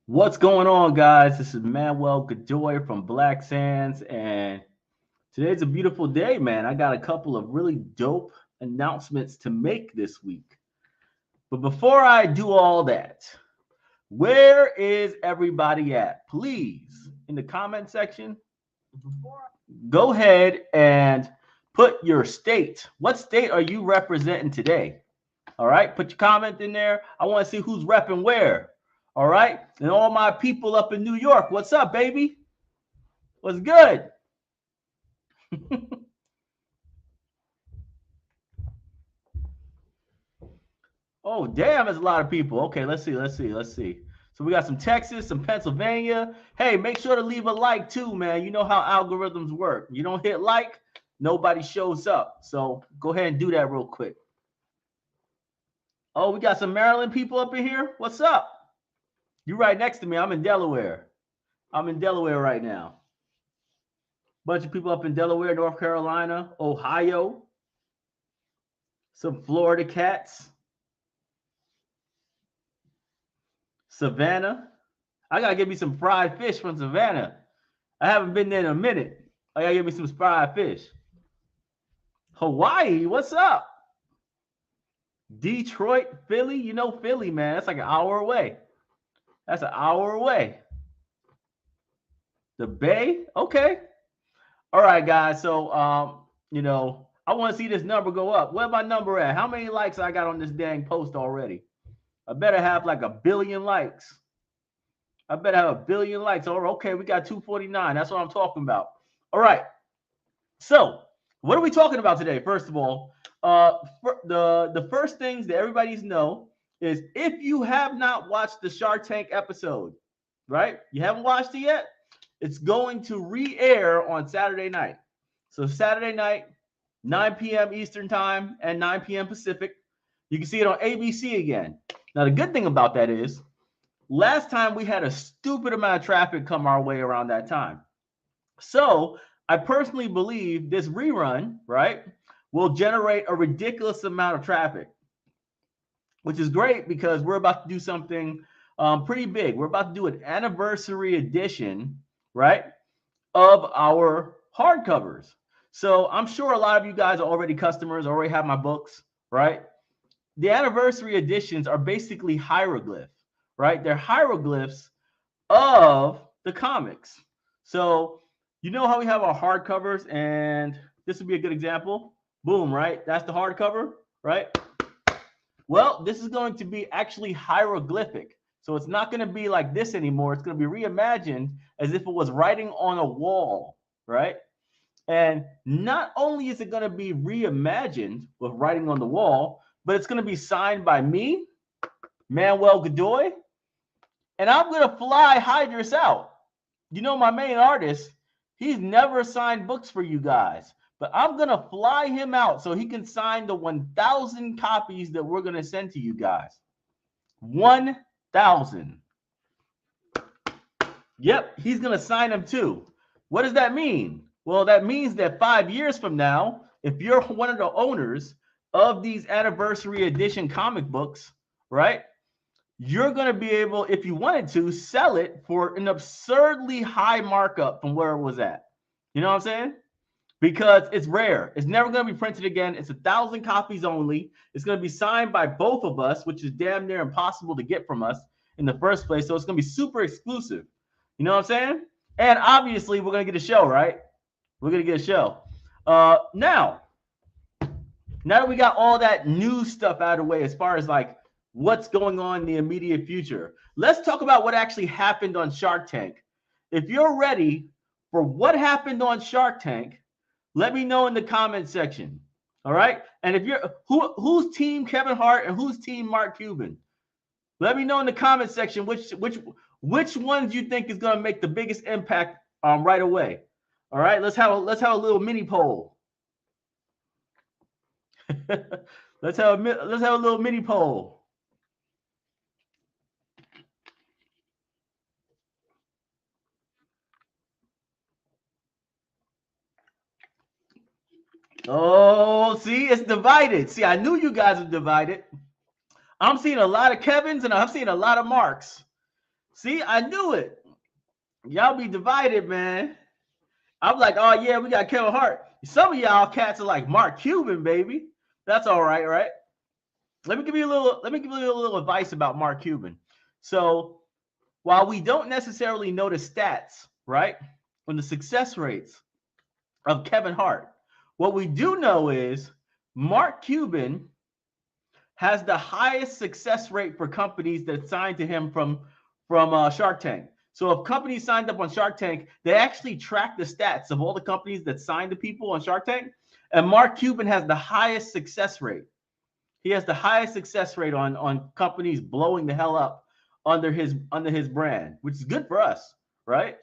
What's going on, guys? This is Manuel Godoy from Black Sands, and today's a beautiful day, man. I got a couple of really dope announcements to make this week. But before I do all that, where is everybody at? Please, in the comment section, go ahead and put your state. What state are you representing today? All right, put your comment in there. I want to see who's repping where. All right, and all my people up in New York, what's up, baby? What's good? Oh, damn, there's a lot of people. Okay, let's see. So we got some Texas, some Pennsylvania. Hey, make sure to leave a like too, man. You know how algorithms work. You don't hit like, nobody shows up. So go ahead and do that real quick. Oh, we got some Maryland people up in here. What's up? You right next to me. I'm in Delaware. I'm in Delaware right now. Bunch of people up in Delaware, North Carolina, Ohio, some Florida cats, Savannah. I gotta get me some fried fish from Savannah. I haven't been there in a minute. I gotta get me some fried fish. Hawaii, what's up? Detroit, Philly. You know Philly, man. That's like an hour away. That's an hour away. The Bay, okay. All right, guys. So, I want to see this number go up. Where's my number at? How many likes I got on this dang post already? I better have like 1 billion likes. I better have 1 billion likes. All right, okay, we got 249. That's what I'm talking about. All right. So, what are we talking about today? First of all, the first things that everybody's know is if you have not watched the Shark Tank episode, right? You haven't watched it yet? It's going to re-air on Saturday night. So Saturday night, 9 p.m. Eastern time and 9 p.m. Pacific. You can see it on ABC again. Now, the good thing about that is last time we had a stupid amount of traffic come our way around that time. So I personally believe this rerun, right, will generate a ridiculous amount of traffic, which is great because we're about to do something pretty big. We're about to do an anniversary edition, right, of our hardcovers. So I'm sure a lot of you guys are already customers, already have my books, right? The anniversary editions are basically hieroglyphs, right? They're hieroglyphs of the comics. So you know how we have our hardcovers, and this would be a good example. Boom, right? That's the hardcover, right? Well, this is going to be actually hieroglyphic. So it's not going to be like this anymore. It's going to be reimagined as if it was writing on a wall, right? And not only is it going to be reimagined with writing on the wall, but it's going to be signed by me, Manuel Godoy, and I'm going to fly Hydrus out. You know, my main artist, he's never signed books for you guys, but I'm going to fly him out so he can sign the 1,000 copies that we're going to send to you guys. 1,000. Yep, he's going to sign them too. What does that mean? Well, that means that 5 years from now, if you're one of the owners of these anniversary edition comic books, right, you're going to be able, if you wanted to, sell it for an absurdly high markup from where it was at. You know what I'm saying? Because it's rare. It's never going to be printed again. It's 1,000 copies only. It's going to be signed by both of us, which is damn near impossible to get from us in the first place. So it's going to be super exclusive. You know what I'm saying? And obviously, we're going to get a show, right? We're going to get a show. Now that we got all that new stuff out of the way as far as like what's going on in the immediate future, let's talk about what actually happened on Shark Tank. If you're ready for what happened on Shark Tank, let me know in the comment section. All right? And if you're who's team Kevin Hart and who's team Mark Cuban? Let me know in the comment section which ones you think is going to make the biggest impact right away. All right? Let's have a little mini poll. let's have a little mini poll. Oh, see, it's divided. See, I knew you guys are divided. I'm seeing a lot of Kevins and I'm seeing a lot of Marks. See, I knew it. Y'all be divided, man. I'm like, oh yeah, we got Kevin Hart. Some of y'all cats are like Mark Cuban, baby. That's all right, right? Let me give you a little advice about Mark Cuban. So while we don't necessarily know the stats, right, on the success rates of Kevin Hart, what we do know is Mark Cuban has the highest success rate for companies that signed to him from Shark Tank. So if companies signed up on Shark Tank, they actually track the stats of all the companies that signed the people on Shark Tank. And Mark Cuban has the highest success rate. He has the highest success rate on companies blowing the hell up under his brand, which is good for us, right?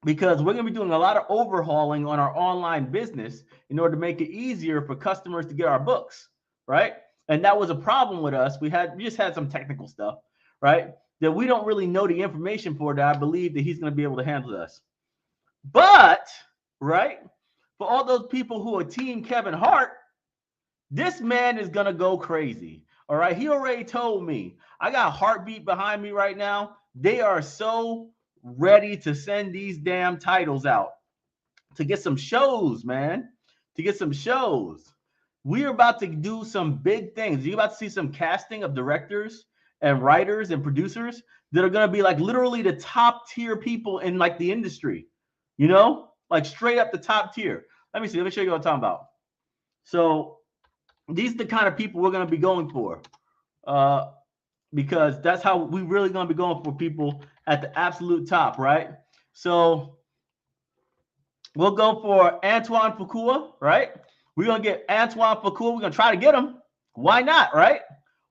Because we're going to be doing a lot of overhauling on our online business in order to make it easier for customers to get our books, right? And that was a problem with us. We just had some technical stuff, right? That we don't really know the information for, that I believe that he's going to be able to handle us. But, right, for all those people who are team Kevin Hart, this man is going to go crazy. All right. He already told me. I got Heartbeat behind me right now. They are so ready to send these damn titles out to get some shows, man. To get some shows. We're about to do some big things. You're about to see some casting of directors and writers and producers that are going to be like literally the top tier people in like the industry, you know, like straight up the top tier. Let me see. Let me show you what I'm talking about. So these are the kind of people we're going to be going for, because that's how we really going to be going for people at the absolute top, right? So we'll go for Antoine Fuqua, right? We're going to get Antoine Fuqua. We're going to try to get him. Why not, right?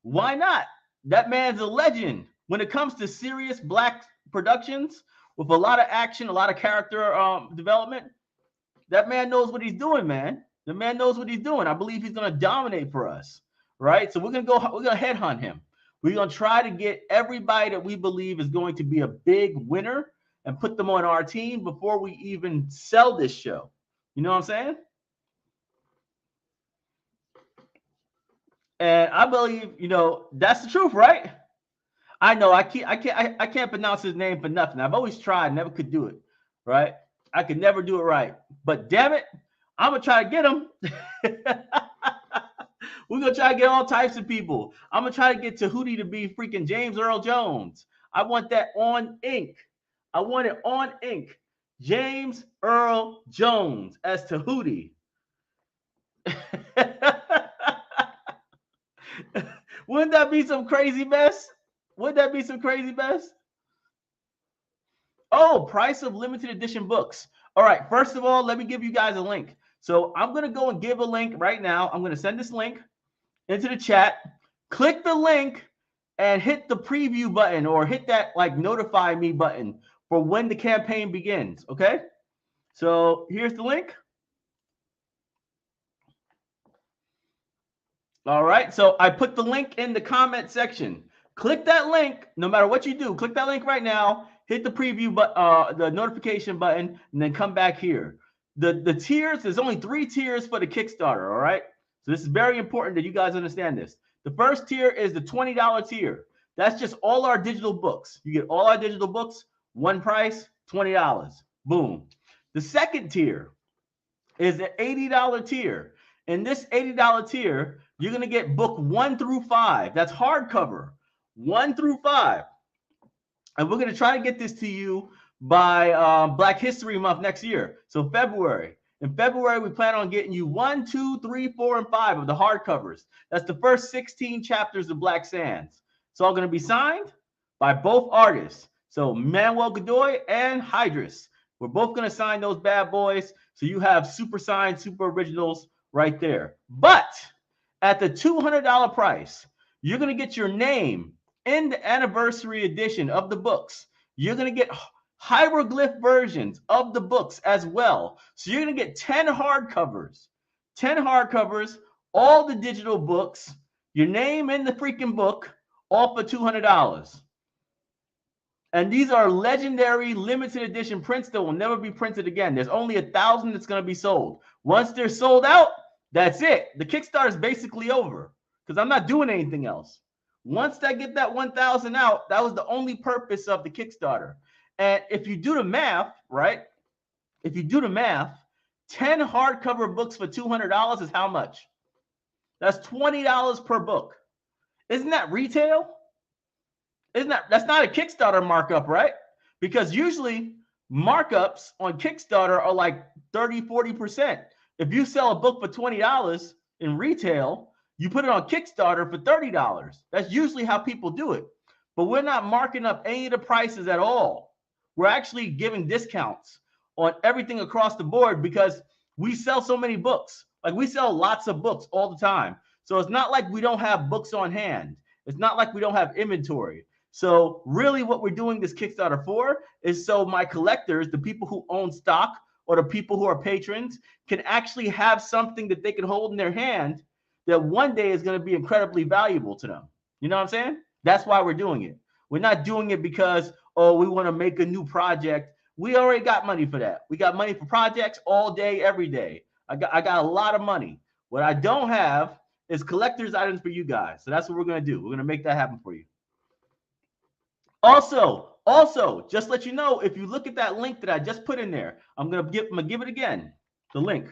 Why not? That man's a legend. When it comes to serious black productions with a lot of action, a lot of character development, that man knows what he's doing, man. The man knows what he's doing. I believe he's going to dominate for us, right? So we're going to headhunt him. We're going to try to get everybody that we believe is going to be a big winner and put them on our team before we even sell this show. You know what I'm saying? And I believe, you know, that's the truth, right? I know I can't pronounce his name for nothing. I've always tried, never could do it, right? I could never do it right. But damn it, I'm gonna try to get him. We're gonna try to get all types of people. I'm gonna try to get Tahuti to be freaking James Earl Jones. I want that on ink. I want it on ink. James Earl Jones as Tahuti. Wouldn't that be some crazy mess? Wouldn't that be some crazy mess? Oh, price of limited edition books. All right, first of all, let me give you guys a link. So I'm going to go and give a link right now. I'm going to send this link into the chat. Click the link and hit the preview button or hit that like notify me button for when the campaign begins, okay? So here's the link. All right, so I put the link in the comment section. Click that link, no matter what you do. Click that link right now. Hit the preview, the notification button, and then come back here. The tiers, there's only 3 tiers for the Kickstarter, all right? So this is very important that you guys understand this. The first tier is the $20 tier. That's just all our digital books. You get all our digital books, one price, $20. Boom. The second tier is the $80 tier. In this $80 tier, you're going to get book 1 through 5. That's hardcover, 1 through 5. And we're going to try to get this to you by Black History Month next year. So February. In February, we plan on getting you 1, 2, 3, 4, and 5 of the hardcovers. That's the first 16 chapters of Black Sands. It's all going to be signed by both artists. So Manuel Godoy and Hydrus. We're both going to sign those bad boys. So you have super signed, super originals right there. But at the $200 price, you're going to get your name in the anniversary edition of the books. You're going to get hieroglyph versions of the books as well. So you're going to get 10 hardcovers, all the digital books, your name in the freaking book, all for $200. And these are legendary limited edition prints that will never be printed again. There's only 1,000 that's going to be sold. Once they're sold out, that's it. The Kickstarter is basically over because I'm not doing anything else. Once they get that 1,000 out, that was the only purpose of the Kickstarter. And if you do the math, right? If you do the math, 10 hardcover books for $200 is how much? That's $20 per book. Isn't that retail? That's not a Kickstarter markup, right? Because usually markups on Kickstarter are like 30-40%. If you sell a book for $20 in retail, you put it on Kickstarter for $30. That's usually how people do it. But we're not marking up any of the prices at all. We're actually giving discounts on everything across the board because we sell so many books. Like we sell lots of books all the time. So it's not like we don't have books on hand. It's not like we don't have inventory. So really what we're doing this Kickstarter for is so my collectors, the people who own stock or the people who are patrons, can actually have something that they can hold in their hand that one day is going to be incredibly valuable to them. You know what I'm saying? That's why we're doing it. We're not doing it because, oh, we want to make a new project. We already got money for that. We got money for projects all day, every day. I got a lot of money. What I don't have is collector's items for you guys. So that's what we're going to do. We're going to make that happen for you. Also, just let you know, if you look at that link that I just put in there, I'm gonna give it again, the link.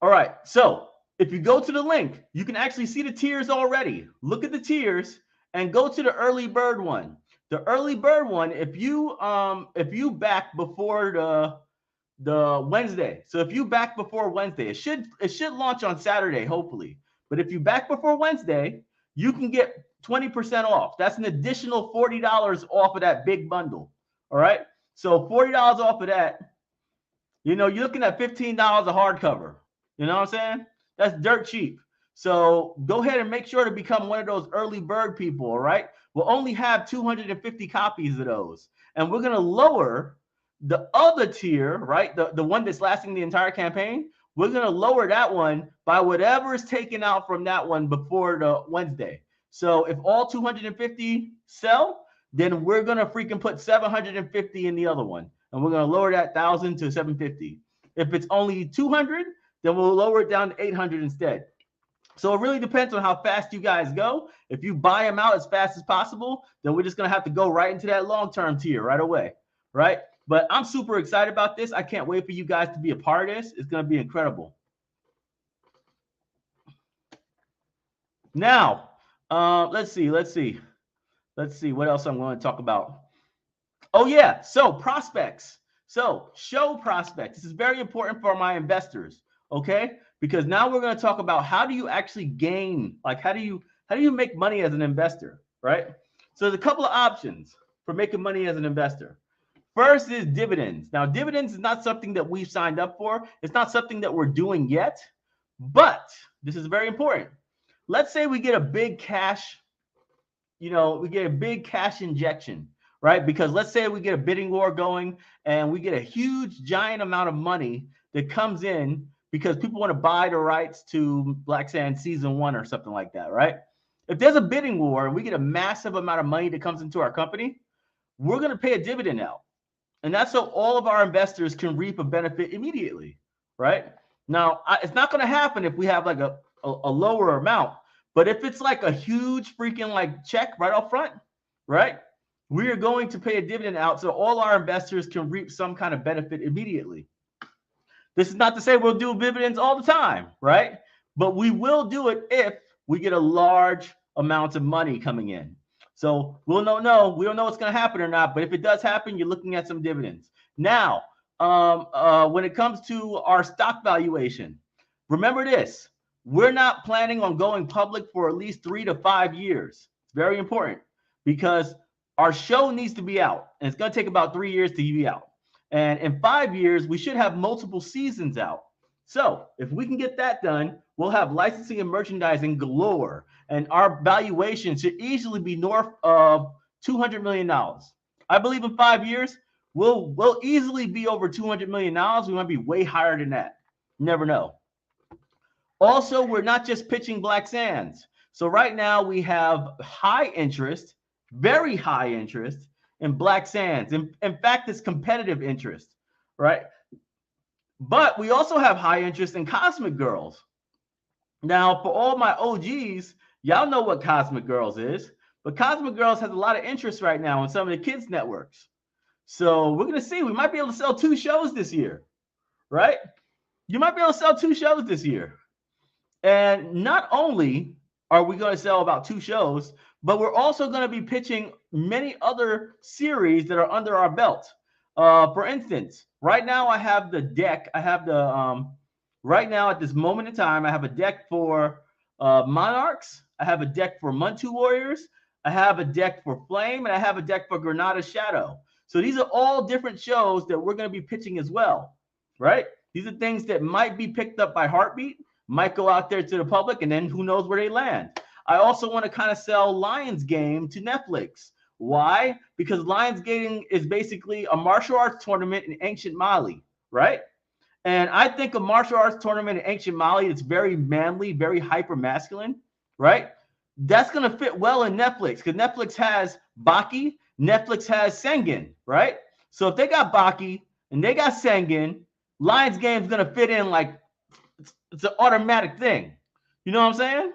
All right, so if you go to the link, you can actually see the tiers already. Look at the tiers and go to the early bird one. The early bird one, if you back before the Wednesday, so if you back before Wednesday, it should launch on Saturday, hopefully. But if you back before Wednesday, you can get 20% off. That's an additional $40 off of that big bundle. All right. So $40 off of that, you're looking at $15 a hardcover. You know what I'm saying? That's dirt cheap. So go ahead and make sure to become one of those early bird people. All right. We'll only have 250 copies of those. And we're going to lower the other tier, right? The one that's lasting the entire campaign. We're going to lower that one by whatever is taken out from that one before the Wednesday. So if all 250 sell, then we're going to freaking put 750 in the other one. And we're going to lower that 1,000 to 750. If it's only 200, then we'll lower it down to 800 instead. So it really depends on how fast you guys go. If you buy them out as fast as possible, then we're just going to have to go right into that long-term tier right away, right? But I'm super excited about this. I can't wait for you guys to be a part of this. It's going to be incredible. Now, let's see what else I'm going to talk about. Oh yeah, so prospects. So show prospects. This is very important for my investors, okay? Because now we're going to talk about how do you actually gain, like how do you make money as an investor, right? So there's a couple of options for making money as an investor. First is dividends. Now, dividends is not something that we've signed up for. It's not something that we're doing yet, but this is very important. Let's say we get a big cash, injection, right? Because let's say we get a bidding war going and we get a huge, giant amount of money that comes in because people want to buy the rights to Black Sand Season 1 or something like that, right? If there's a bidding war and we get a massive amount of money that comes into our company, we're going to pay a dividend out. And that's so all of our investors can reap a benefit immediately, right? Now, it's not going to happen if we have like a lower amount. But if it's like a huge freaking like check right up front, right? We are going to pay a dividend out so all our investors can reap some kind of benefit immediately. This is not to say we'll do dividends all the time, right? But we will do it if we get a large amount of money coming in. So we don't know what's going to happen or not, but if it does happen, you're looking at some dividends. Now, when it comes to our stock valuation, remember this. We're not planning on going public for at least 3 to 5 years. It's very important because our show needs to be out, and it's going to take about 3 years to be out. And in 5 years, we should have multiple seasons out. So if we can get that done, we'll have licensing and merchandising galore, and our valuation should easily be north of $200 million. I believe in 5 years, we'll easily be over $200 million. We might be way higher than that. You never know. Also, we're not just pitching Black Sands. So right now we have high interest, very high interest in Black Sands. In fact, it's competitive interest, right? But we also have high interest in Cosmic Girls. Now, for all my OGs, Y'all know what Cosmic Girls is, but Cosmic Girls has a lot of interest right now on some of the kids' networks. So we're going to see. We might be able to sell 2 shows this year, right? You might be able to sell 2 shows this year. And not only are we going to sell about 2 shows, but we're also going to be pitching many other series that are under our belt. For instance, right now I have the deck. I have the right now at this moment in time, I have a deck for Monarchs. I have a deck for Muntu Warriors. I have a deck for Flame, and I have a deck for Granada Shadow. So these are all different shows that we're going to be pitching as well, right? These are things that might be picked up by Heartbeat, might go out there to the public, and then who knows where they land. I also want to kind of sell Lionsgate to Netflix. Why? Because Lionsgate is basically a martial arts tournament in ancient Mali, right? And I think a martial arts tournament in ancient Mali that's very manly, very hyper masculine, right? That's going to fit well in Netflix because Netflix has Baki, Netflix has Sengen, right? So if they got Baki and they got Sengen, Lionsgate is going to fit in like it's an automatic thing. You know what I'm saying?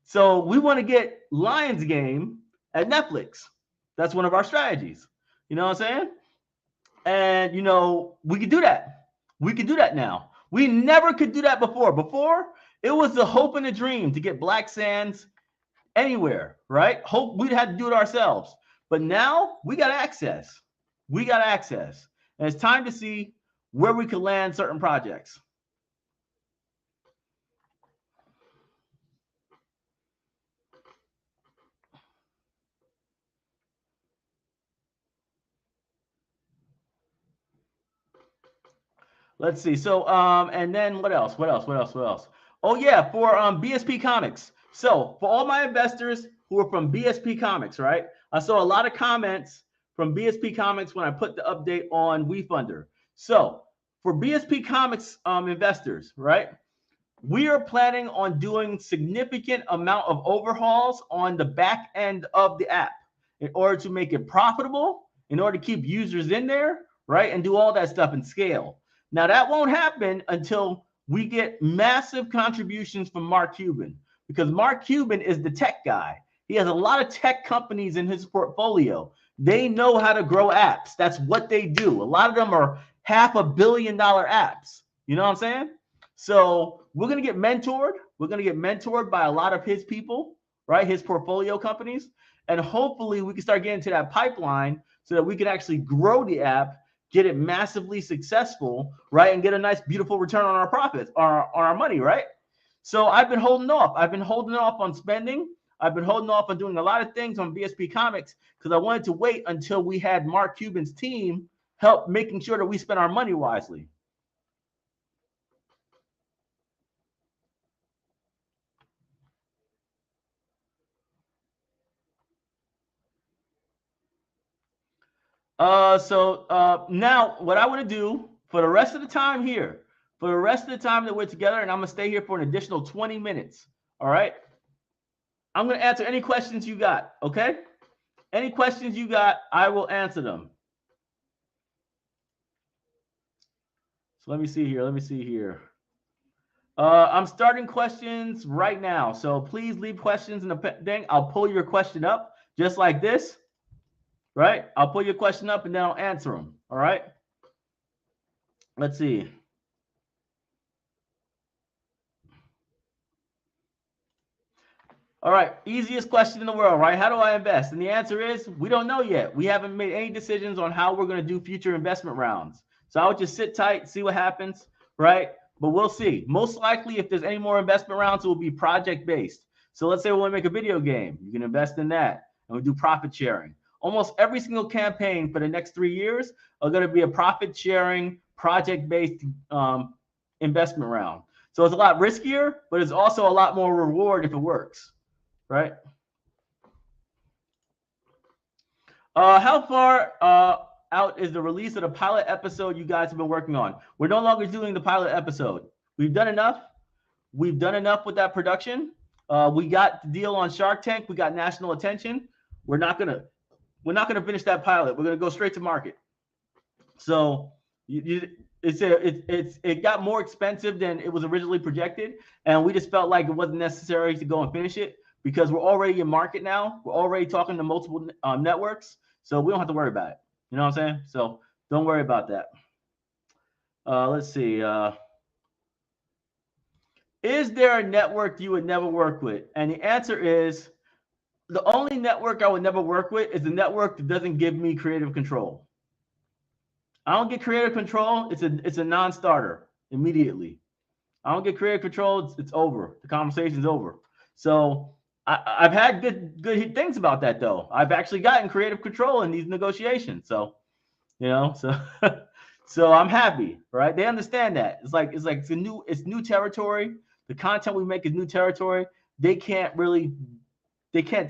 So we want to get Lionsgate at Netflix. That's one of our strategies. You know what I'm saying? And, you know, we could do that. We could do that now. We never could do that before. Before, it was the hope and a dream to get Black Sands anywhere, right? Hope we'd have to do it ourselves. But now we got access. We got access. And it's time to see where we can land certain projects. Let's see. So, and then what else? What else? Oh yeah, for BSP Comics. So for all my investors who are from BSP Comics, right? I saw a lot of comments from BSP Comics when I put the update on WeFunder. So for BSP Comics investors, right? We are planning on doing significant amount of overhauls on the back end of the app in order to make it profitable, in order to keep users in there, right? And do all that stuff and scale. Now, that won't happen until we get massive contributions from Mark Cuban, because Mark Cuban is the tech guy. He has a lot of tech companies in his portfolio. They know how to grow apps. That's what they do. A lot of them are $500 million apps. You know what I'm saying? So we're going to get mentored. We're going to get mentored by a lot of his people, right? His portfolio companies. And hopefully we can start getting to that pipeline so that we can actually grow the app, get it massively successful, right? And get a nice, beautiful return on our profits, on our money, right? So I've been holding off. I've been holding off on spending. I've been holding off on doing a lot of things on BSP Comics because I wanted to wait until we had Mark Cuban's team help making sure that we spend our money wisely. Now what I want to do for the rest of the time here, for the rest of the time that we're together, and I'm gonna stay here for an additional 20 minutes. All right. I'm gonna answer any questions you got. Okay. Any questions you got, I will answer them. So let me see here. I'm starting questions right now. So please leave questions in the thing. I'll pull your question up just like this. Right? I'll pull your question up and then I'll answer them. All right. Let's see. All right. Easiest question in the world, right? How do I invest? And the answer is we don't know yet. We haven't made any decisions on how we're going to do future investment rounds. So I would just sit tight, see what happens, right? But we'll see. Most likely, if there's any more investment rounds, it will be project based. So let's say we want to make a video game. You can invest in that and we do profit sharing. Almost every single campaign for the next 3 years are going to be a profit sharing, project based investment round. So it's a lot riskier, but it's also a lot more reward if it works, right? How far out is the release of the pilot episode you guys have been working on? We're no longer doing the pilot episode. We've done enough. We've done enough with that production. We got the deal on Shark Tank. We got national attention. We're not gonna finish that pilot. We're gonna go straight to market. So it got more expensive than it was originally projected, and we just felt like it wasn't necessary to go and finish it. because we're already in market now. We're already talking to multiple networks, so we don't have to worry about it. You know what I'm saying? So don't worry about that. Let's see. Is there a network you would never work with? And the answer is the only network I would never work with is the network that doesn't give me creative control. I don't get creative control. It's a non-starter immediately. I don't get creative control. It's over. The conversation's over. So I've had good things about that though. I've actually gotten creative control in these negotiations. So so I'm happy, right? They understand that. It's new territory. The content we make is new territory. They can't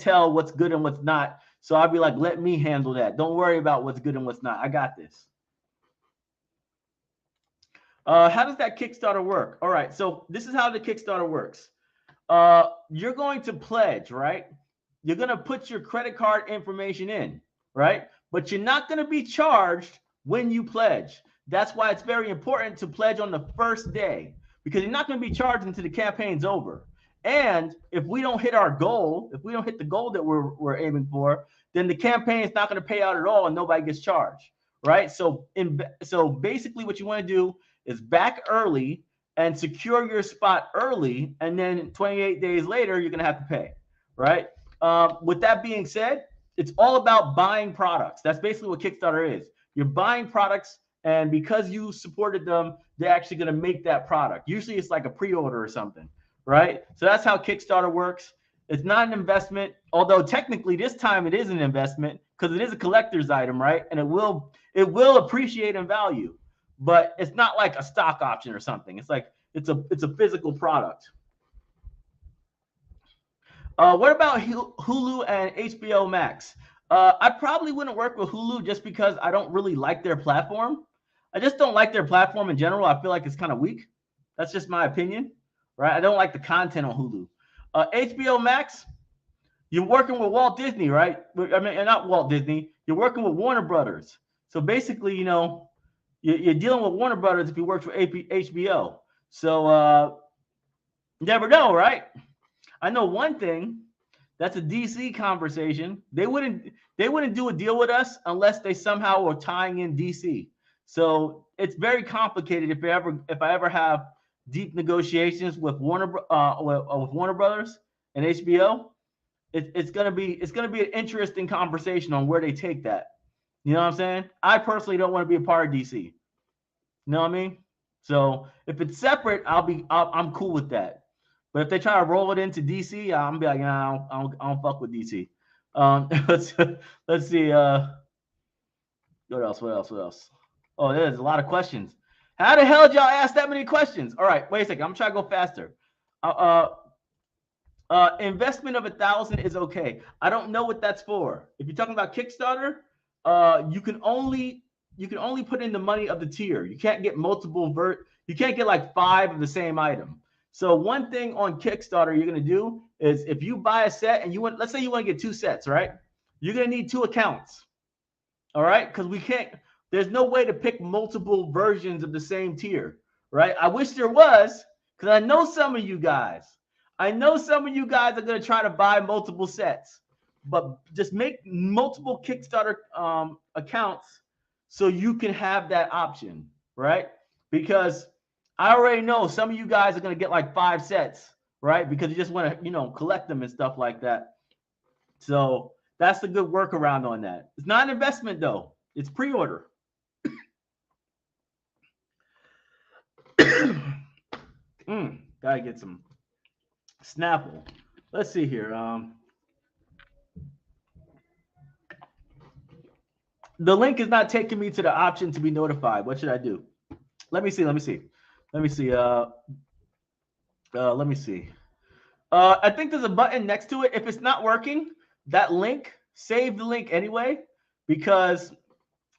tell what's good and what's not. So I'll be like, let me handle that. Don't worry about what's good and what's not. I got this. How does that Kickstarter work? All right, so this is how the Kickstarter works. You're going to pledge, right? You're going to put your credit card information in, right? But you're not going to be charged when you pledge. That's why it's very important to pledge on the first day, because you're not going to be charged until the campaign's over. And if we don't hit our goal, if we don't hit the goal that we're aiming for, then the campaign is not going to pay out at all and nobody gets charged, right? So basically what you want to do is back early and secure your spot early, and then 28 days later, you're going to have to pay, right? With that being said, it's all about buying products. That's basically what Kickstarter is. You're buying products, and because you supported them, they're actually going to make that product. Usually it's like a pre-order or something, right? So that's how Kickstarter works. It's not an investment, although technically this time it is an investment because it is a collector's item, right? And it will appreciate in value. But it's not like a stock option or something. It's like it's a physical product. What about Hulu and HBO Max? I probably wouldn't work with Hulu just because I don't really like their platform. I just don't like their platform in general. I feel like it's kind of weak. That's just my opinion, right? I don't like the content on Hulu. HBO Max, you're working with Walt Disney, right? I mean, not Walt Disney. You're working with Warner Brothers. So basically, you're dealing with Warner Brothers if you work for HBO. So you never know, right? I know one thing. That's a DC conversation. They wouldn't do a deal with us unless they somehow are tying in DC. So it's very complicated if I ever have deep negotiations with Warner Brothers and HBO. It's gonna be an interesting conversation on where they take that. You know what I'm saying? I personally don't want to be a part of DC. You know what I mean? So if it's separate, I'm cool with that. But if they try to roll it into DC, I'm gonna be like, nah, I don't fuck with DC. Let's see. What else? Oh, there's a lot of questions. How the hell did y'all ask that many questions? All right, wait a second. I'm trying to go faster. Investment of 1,000 is okay. I don't know what that's for. If you're talking about Kickstarter, you can only put in the money of the tier. You can't get you can't get like 5 of the same item. So one thing on Kickstarter you're gonna do is if you buy a set and let's say you want to get 2 sets, right? You're gonna need 2 accounts. All right, because there's no way to pick multiple versions of the same tier, right? I wish there was, because I know some of you guys are gonna try to buy multiple sets, but just make multiple Kickstarter accounts so you can have that option, right? Because I already know some of you guys are gonna get like 5 sets, right? Because you just want to, collect them and stuff like that. So that's a good workaround on that. It's not an investment though; it's pre-order. Gotta get some Snapple. Let's see here. The link is not taking me to the option to be notified. What should I do? Let me see. I think there's a button next to it. If it's not working, that link, save the link anyway, because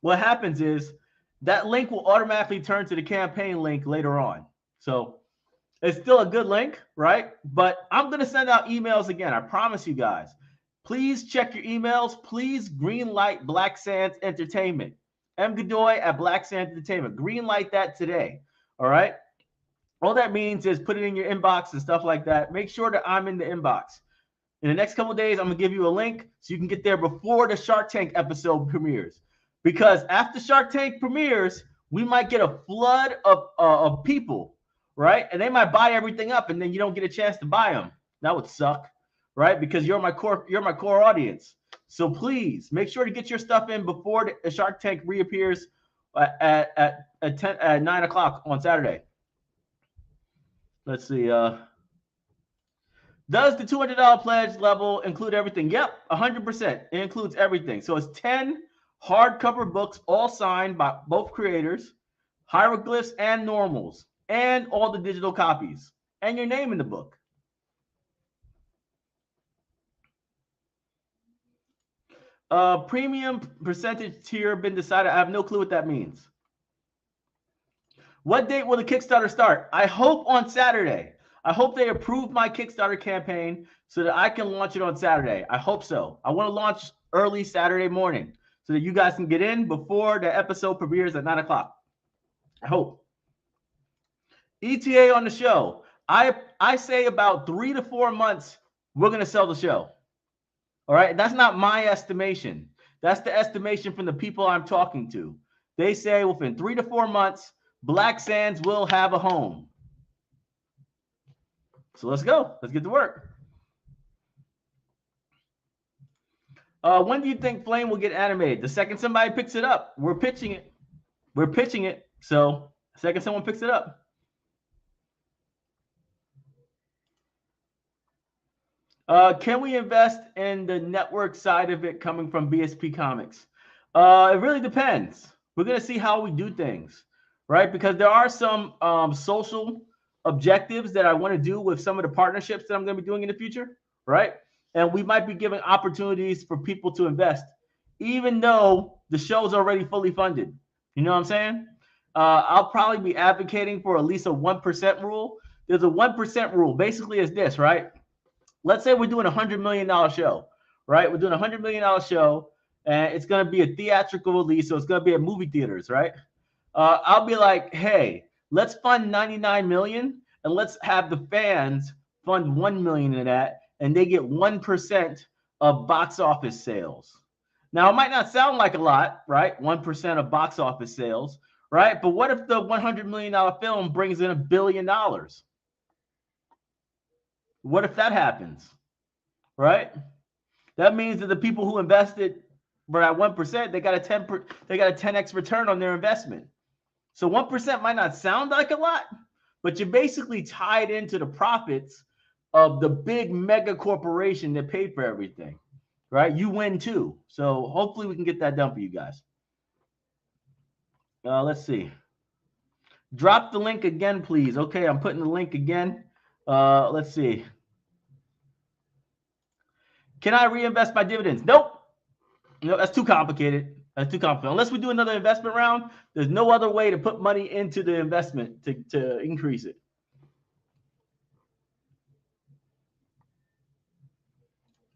what happens is that link will automatically turn to the campaign link later on. So it's still a good link, right? But I'm going to send out emails again. I promise you guys. Please check your emails. Please greenlight Black Sands Entertainment. M. Godoy at Black Sands Entertainment. Greenlight that today. All right? All that means is put it in your inbox and stuff like that. Make sure that I'm in the inbox. In the next couple of days, I'm going to give you a link so you can get there before the Shark Tank episode premieres. Because after Shark Tank premieres, we might get a flood of people, right? And they might buy everything up, and then you don't get a chance to buy them. That would suck, right? Because you're my core audience. So please make sure to get your stuff in before the Shark Tank reappears at 9 o'clock on Saturday. Let's see. Does the $200 pledge level include everything? Yep, 100%. It includes everything. So it's 10 hardcover books, all signed by both creators, hieroglyphs and normals, and all the digital copies, and your name in the book. Premium percentage tier been decided. I have no clue what that means. What date will the Kickstarter start? I hope on Saturday. I hope they approve my Kickstarter campaign so that I can launch it on Saturday. I hope so. I want to launch early Saturday morning so that you guys can get in before the episode premieres at 9 o'clock. I hope. ETA on the show. I say about 3 to 4 months, we're going to sell the show. All right. That's not my estimation. That's the estimation from the people I'm talking to. They say within 3 to 4 months, Black Sands will have a home. So let's go. Let's get to work. When do you think Flame will get animated? The second somebody picks it up. We're pitching it. We're pitching it. So the second someone picks it up. Can we invest in the network side of it coming from BSP Comics? It really depends. We're going to see how we do things, right? Because there are some social objectives that I want to do with some of the partnerships that I'm going to be doing in the future, right? And we might be giving opportunities for people to invest, even though the show's already fully funded. You know what I'm saying? I'll probably be advocating for at least a 1% rule. There's a 1% rule. Basically, it's this, right? Let's say we're doing a $100 million show, right? We're doing a $100 million show, and it's going to be a theatrical release, so it's going to be at movie theaters, right? I'll be like, hey, let's fund 99 million, and let's have the fans fund 1 million of that, and they get 1% of box office sales. Now, it might not sound like a lot, right? 1% of box office sales, right? But what if the $100 million film brings in $1 billion? What if that happens, right? That means that the people who invested for that 1%, they got a 10x return on their investment. So 1% might not sound like a lot, but you're basically tied into the profits of the big mega corporation that paid for everything, right? You win too. So hopefully we can get that done for you guys. Let's see. Drop the link again, please. Okay, I'm putting the link again. Let's see. Can I reinvest my dividends? Nope. No, that's too complicated. That's too complicated. Unless we do another investment round, there's no other way to put money into the investment to increase it.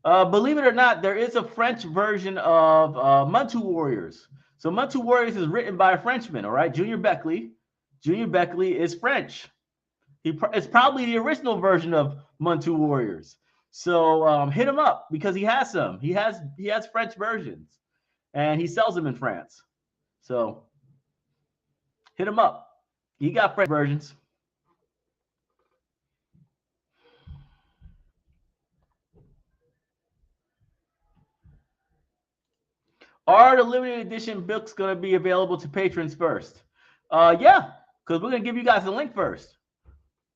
Believe it or not, there is a French version of Mantu Warriors. So Mantu Warriors is written by a Frenchman, all right? Junior Beckley. Junior Beckley is French. It's probably the original version of Mantu Warriors. So hit him up because he has some. He has French versions, and he sells them in France. So hit him up. He got French versions. Are the limited edition books going to be available to patrons first? Yeah, because we're going to give you guys the link first.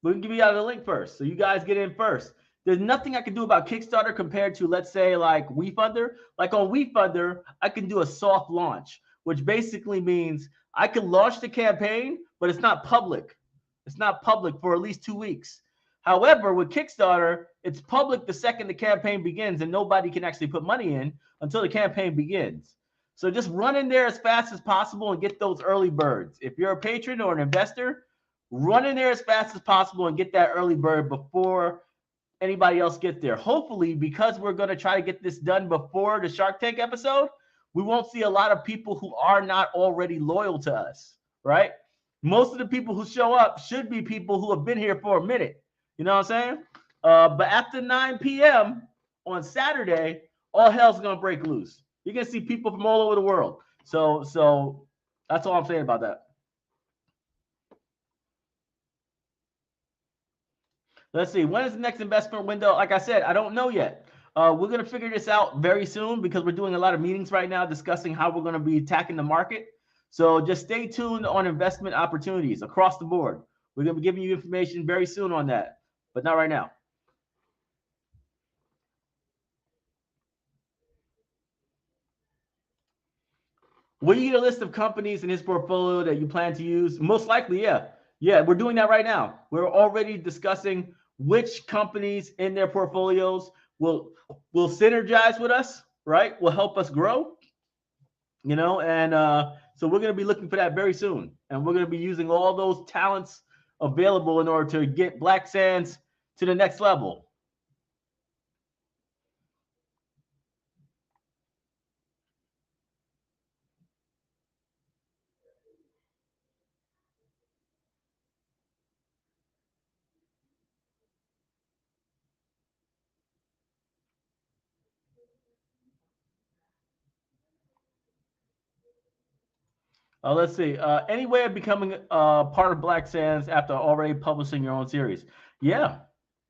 We're going to give you guys the link first, so you guys get in first. There's nothing I can do about Kickstarter compared to, let's say, like WeFunder. Like on WeFunder, I can do a soft launch, which basically means I can launch the campaign, but it's not public. It's not public for at least 2 weeks. However, with Kickstarter, it's public the second the campaign begins, and nobody can actually put money in until the campaign begins. So just run in there as fast as possible and get those early birds. If you're a patron or an investor, run in there as fast as possible and get that early bird before anybody else gets there. Hopefully, because we're going to try to get this done before the Shark Tank episode, we won't see a lot of people who are not already loyal to us, right? Most of the people who show up should be people who have been here for a minute. You know what I'm saying? But after 9 p.m. on Saturday, all hell's gonna break loose. You're gonna see people from all over the world. So that's all I'm saying about that. Let's see. When is the next investment window? Like I said, I don't know yet. We're going to figure this out very soon because we're doing a lot of meetings right now discussing how we're going to be attacking the market. So just stay tuned on investment opportunities across the board. We're going to be giving you information very soon on that, but not right now. Will you get a list of companies in his portfolio that you plan to use? Most likely, yeah. Yeah, we're doing that right now. We're already discussing which companies in their portfolios will synergize with us, right? Will help us grow, and so we're going to be looking for that very soon. And we're going to be using all those talents available in order to get Black Sands to the next level. Let's see. Any way of becoming part of Black Sands after already publishing your own series? Yeah.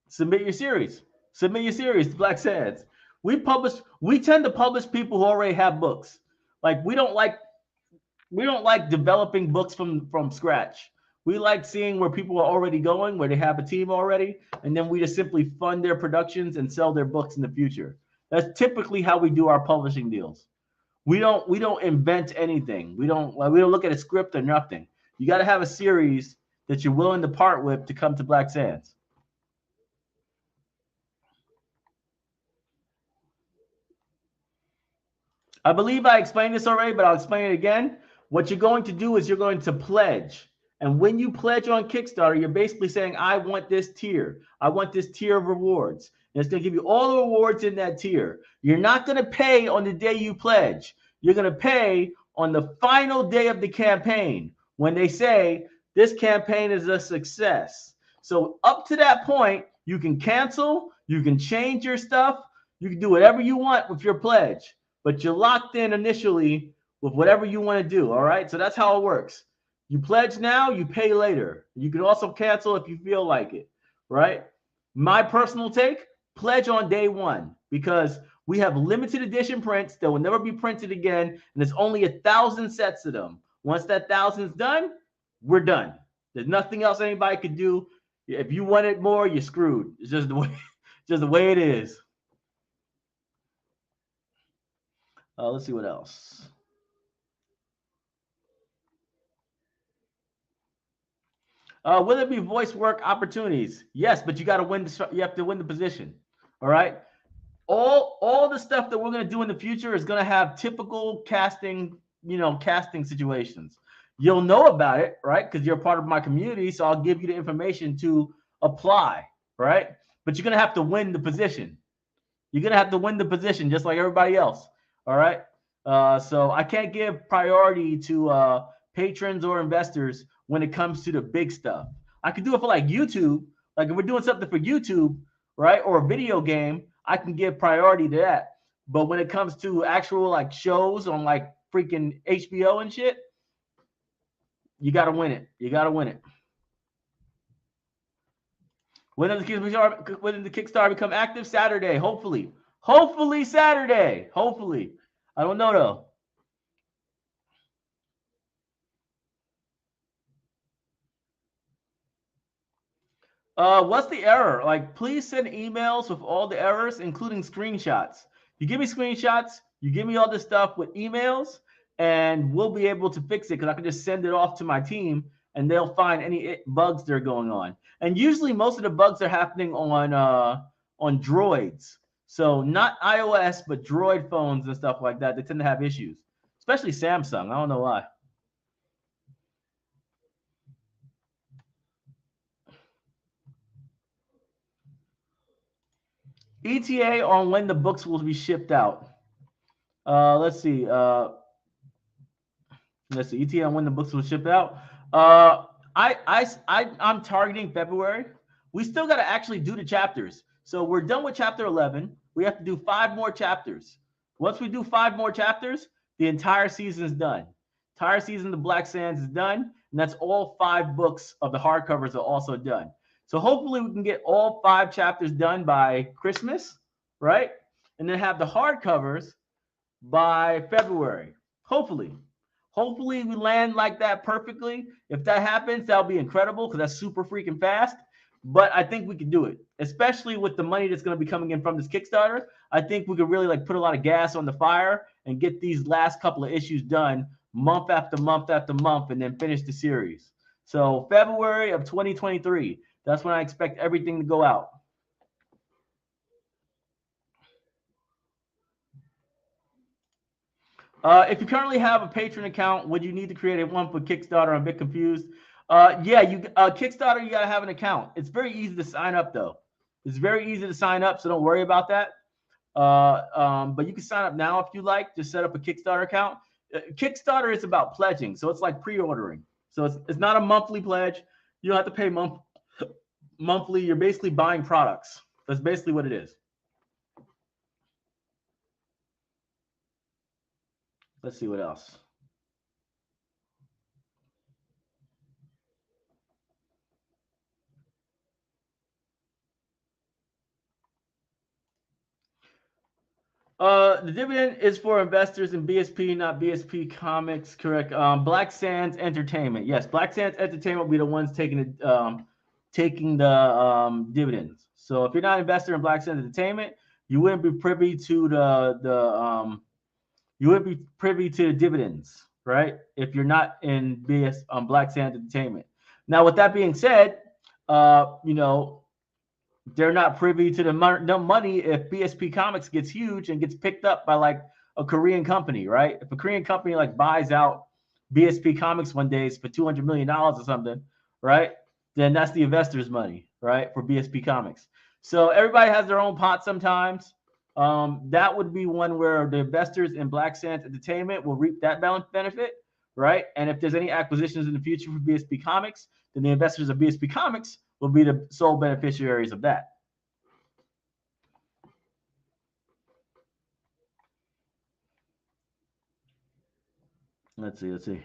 Submit your series. Submit your series to Black Sands. We tend to publish people who already have books. Like we don't like developing books from scratch. We like seeing where people are already going, where they have a team already, and then we just simply fund their productions and sell their books in the future. That's typically how we do our publishing deals. We don't invent anything. We don't look at a script or nothing. You got to have a series that you're willing to part with to come to Black Sands. I believe I explained this already, but I'll explain it again. What you're going to do is you're going to pledge. And when you pledge on Kickstarter, you're basically saying, I want this tier. I want this tier of rewards. And it's going to give you all the rewards in that tier. You're not going to pay on the day you pledge. You're going to pay on the final day of the campaign when they say this campaign is a success. So up to that point, you can cancel, you can change your stuff, you can do whatever you want with your pledge, but you're locked in initially with whatever you want to do. All right. So that's how it works. You pledge now, you pay later. You can also cancel if you feel like it. Right. My personal take, pledge on day one because we have limited edition prints that will never be printed again. And there's only 1,000 sets of them. Once that 1,000's done, we're done. There's nothing else anybody could do. If you want it more, you're screwed. It's just the way it is. Let's see what else. Will there be voice work opportunities? Yes, but you got to win. You have to win the position. All right. All the stuff that we're going to do in the future is going to have typical casting situations. You'll know about it, right? Because you're part of my community, so I'll give you the information to apply, right? But you're going to have to win the position. You're going to have to win the position just like everybody else, all right? So I can't give priority to patrons or investors when it comes to the big stuff. I could do it for like YouTube. Like if we're doing something for YouTube, right, or a video game, I can give priority to that. But when it comes to actual like shows on like freaking HBO and shit, you got to win it. You got to win it. When does the Kickstarter become active? Saturday, hopefully. Hopefully Saturday. Hopefully. I don't know though. What's the error? Like, please send emails with all the errors, including screenshots. You give me screenshots, you give me all this stuff with emails, and we'll be able to fix it because I can just send it off to my team and they'll find any bugs that are going on. And usually most of the bugs are happening on Droids. So not iOS, but Droid phones and stuff like that. They tend to have issues, especially Samsung. I don't know why. ETA on when the books will be shipped out. Let's see. Let's see. ETA on when the books will ship out. I'm targeting February. We still got to actually do the chapters. So we're done with chapter 11. We have to do 5 more chapters. Once we do 5 more chapters, the entire season is done. Entire season of Black Sands is done, and that's all 5 books of the hardcovers are also done. So hopefully we can get all 5 chapters done by Christmas, right? And then have the hardcovers by February. Hopefully. Hopefully we land like that perfectly. If that happens, that'll be incredible because that's super freaking fast. But I think we can do it, especially with the money that's going to be coming in from this Kickstarter. I think we could really like put a lot of gas on the fire and get these last couple of issues done month after month after month and then finish the series. So February of 2023, that's when I expect everything to go out. If you currently have a Patreon account, would you need to create a one for Kickstarter? I'm a bit confused. Yeah, Kickstarter, you gotta have an account. It's very easy to sign up though. It's very easy to sign up, so don't worry about that. But you can sign up now if you like. Just set up a Kickstarter account. Kickstarter is about pledging, so it's like pre-ordering. So it's not a monthly pledge. You don't have to pay monthly. You're basically buying products. That's basically what it is. Let's see what else. The dividend is for investors in BSP, not BSP Comics. Correct. Black Sands Entertainment. Yes, Black Sands Entertainment will be the ones taking the dividends. So if you're not an investor in Black Sands Entertainment, you wouldn't be privy to the dividends, right? If you're not in Black Sands Entertainment. Now, with that being said, they're not privy to the money if BSP Comics gets huge and gets picked up by like a Korean company, right? If a Korean company like buys out BSP Comics one day for $200 million or something, right? Then that's the investors' money, right? For BSP Comics. So everybody has their own pot sometimes. That would be one where the investors in Black Sands Entertainment will reap that benefit, right? And if there's any acquisitions in the future for BSP Comics, then the investors of BSP Comics will be the sole beneficiaries of that. Let's see.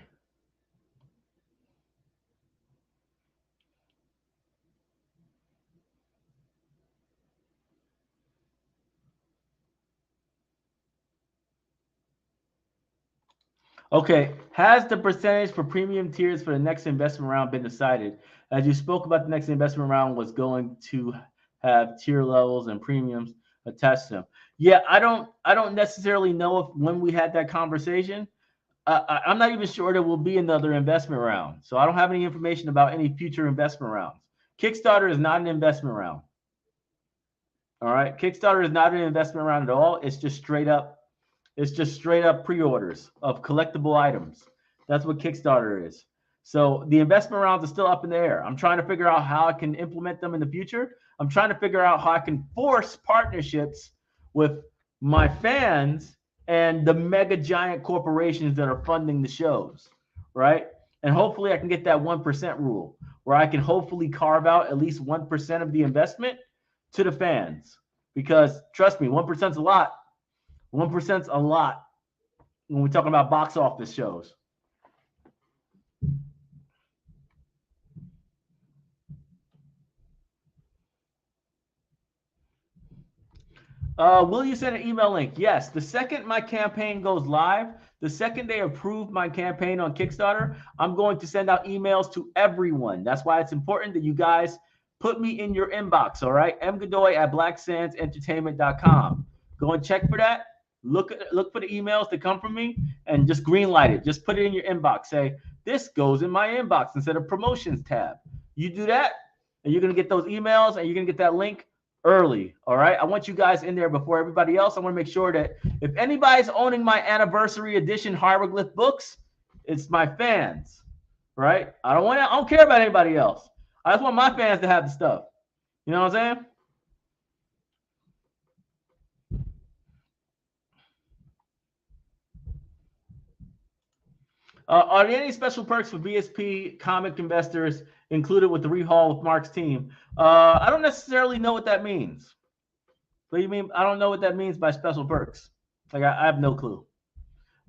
Okay, has the percentage for premium tiers for the next investment round been decided? As you spoke about, the next investment round was going to have tier levels and premiums attached to them. Yeah, I don't necessarily know if when we had that conversation. I'm not even sure there will be another investment round, so I don't have any information about any future investment rounds. Kickstarter is not an investment round. All right, Kickstarter is not an investment round at all. It's just straight up pre-orders of collectible items. That's what Kickstarter is. So the investment rounds are still up in the air. I'm trying to figure out how I can implement them in the future. I'm trying to figure out how I can force partnerships with my fans and the mega giant corporations that are funding the shows, right? And hopefully I can get that 1% rule where I can hopefully carve out at least 1% of the investment to the fans. Because trust me, 1% is a lot. 1% is a lot when we're talking about box office shows. Will you send an email link? Yes. The second my campaign goes live, the second they approve my campaign on Kickstarter, I'm going to send out emails to everyone. That's why it's important that you guys put me in your inbox, all right? mgodoy@blacksandsentertainment.com. Go and check for that. Look for the emails that come from me and just green light it. Just put it in your inbox. Say, this goes in my inbox instead of promotions tab. You do that, and you're going to get those emails, and you're going to get that link early. All right. I want you guys in there before everybody else. I want to make sure that if anybody's owning my anniversary edition hieroglyph books, it's my fans. Right. I don't care about anybody else. I just want my fans to have the stuff. You know what I'm saying? Are there any special perks for BSP comic investors included with the rehaul with Mark's team? I don't necessarily know what that means. What do you mean? I don't know what that means by special perks. Like I have no clue.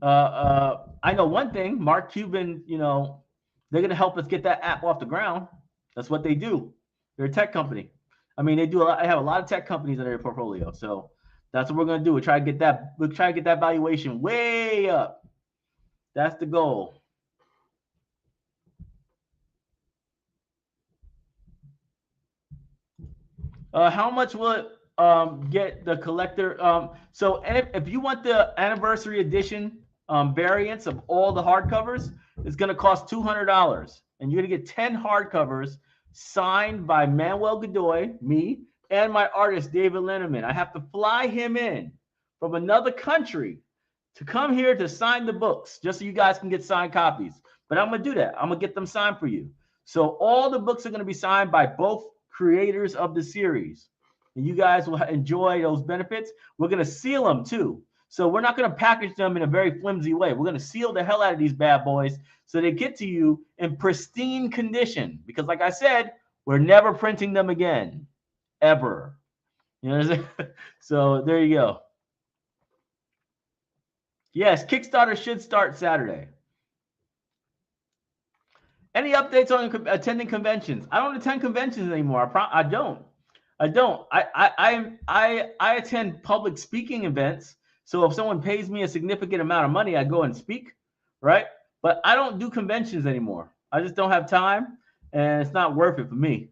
I know one thing. Mark Cuban, they're gonna help us get that app off the ground. That's what they do. They're a tech company. I mean, they do a lot. They have a lot of tech companies in their portfolio. So that's what we're gonna do. We'll try to get that. We'll try to get that valuation way up. That's the goal. How much will it get the collector? So if you want the anniversary edition variants of all the hardcovers, it's going to cost $200, and you're going to get 10 hardcovers signed by Manuel Godoy, me, and my artist David Linneman. I have to fly him in from another country to come here to sign the books, just so you guys can get signed copies. But I'm going to do that. I'm going to get them signed for you. So all the books are going to be signed by both creators of the series, and you guys will enjoy those benefits. We're going to seal them too, so we're not going to package them in a very flimsy way. We're going to seal the hell out of these bad boys so they get to you in pristine condition, because like I said, we're never printing them again, ever. You know what I'm saying? So there you go. Yes, Kickstarter should start Saturday. Any updates on attending conventions? I don't attend conventions anymore. I don't. I attend public speaking events. So if someone pays me a significant amount of money, I go and speak, right? But I don't do conventions anymore. I just don't have time, and it's not worth it for me,